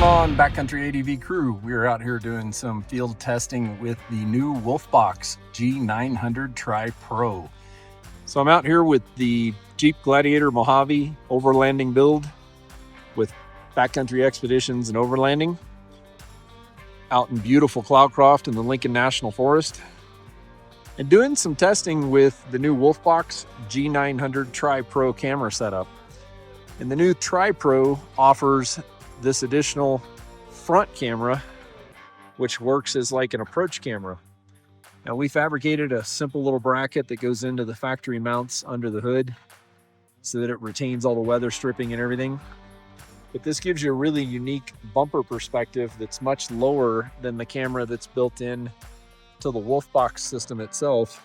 on, Backcountry ADV crew. We're out here doing some field testing with the new WolfBox G900 Tri Pro. So I'm out here with the Jeep Gladiator Mojave Overlanding build with Backcountry Expeditions and Overlanding out in beautiful Cloudcroft in the Lincoln National Forest, and doing some testing with the new WolfBox G900 Tri Pro camera setup. And the new Tri Pro offers this additional front camera, which works as like an approach camera. Now, we fabricated a simple little bracket that goes into the factory mounts under the hood so that it retains all the weather stripping and everything. But this gives you a really unique bumper perspective that's much lower than the camera that's built in to the WolfBox system itself.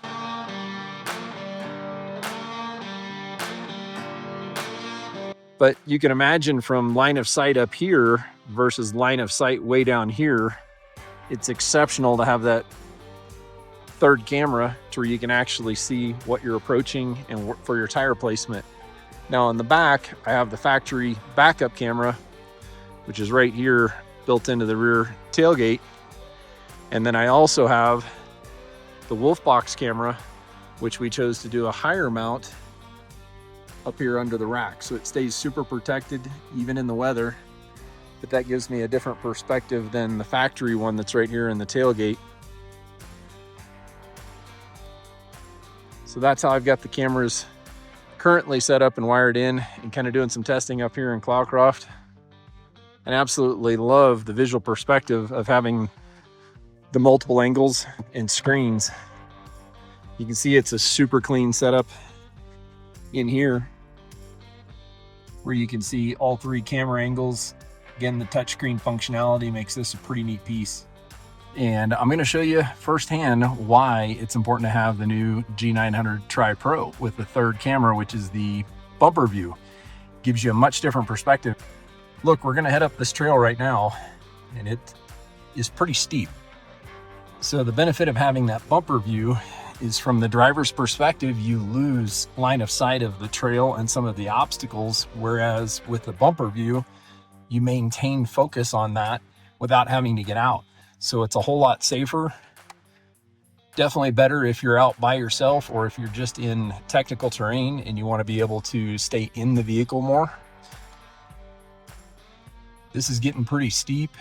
But you can imagine from line of sight up here versus line of sight way down here, it's exceptional to have that third camera to where you can actually see what you're approaching and for your tire placement. Now on the back, I have the factory backup camera, which is right here built into the rear tailgate. And then I also have the WolfBox camera, which we chose to do a higher mount up here under the rack, so it stays super protected even in the weather. But that gives me a different perspective than the factory one that's right here in the tailgate. So that's how I've got the cameras currently set up and wired in, and kind of doing some testing up here in Cloudcroft. And absolutely love the visual perspective of having the multiple angles and screens. You can see it's a super clean setup in here, where you can see all three camera angles. Again, the touchscreen functionality makes this a pretty neat piece. And I'm going to show you firsthand why it's important to have the new G900 Tri Pro with the third camera, which is the bumper view. Gives you a much different perspective. Look, we're going to head up this trail right now, and it is pretty steep. So the benefit of having that bumper view is, from the driver's perspective, you lose line of sight of the trail and some of the obstacles, whereas with the bumper view, you maintain focus on that without having to get out. So it's a whole lot safer. Definitely better if you're out by yourself, or if you're just in technical terrain and you want to be able to stay in the vehicle more. This is getting pretty steep.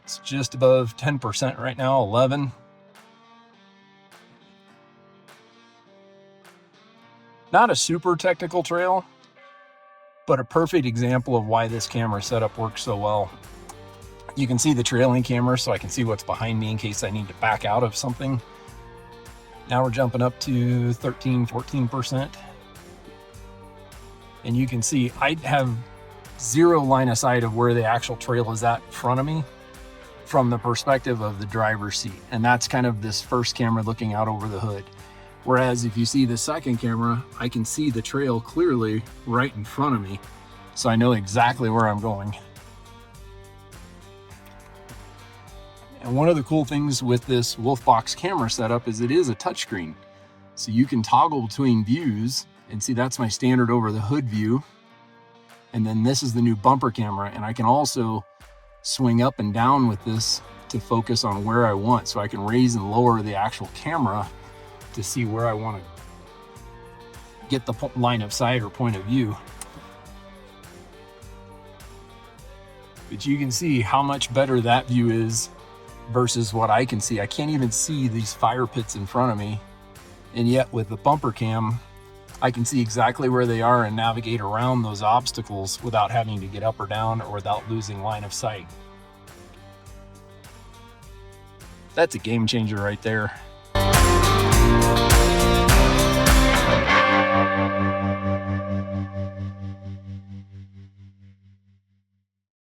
It's just above 10% right now, 11. Not a super technical trail, but a perfect example of why this camera setup works so well. You can see the trailing camera, so I can see what's behind me in case I need to back out of something. Now we're jumping up to 13, 14%. And you can see I have zero line of sight of where the actual trail is at in front of me from the perspective of the driver's seat. And that's kind of this first camera looking out over the hood. Whereas if you see the second camera, I can see the trail clearly right in front of me, so I know exactly where I'm going. And one of the cool things with this WolfBox camera setup is it is a touchscreen. So you can toggle between views, and see that's my standard over the hood view. And then this is the new bumper camera, and I can also swing up and down with this to focus on where I want. So I can raise and lower the actual camera to see where I want to get the line of sight or point of view. But you can see how much better that view is versus what I can see. I can't even see these fire pits in front of me. And yet with the bumper cam, I can see exactly where they are and navigate around those obstacles without having to get up or down, or without losing line of sight. That's a game changer right there.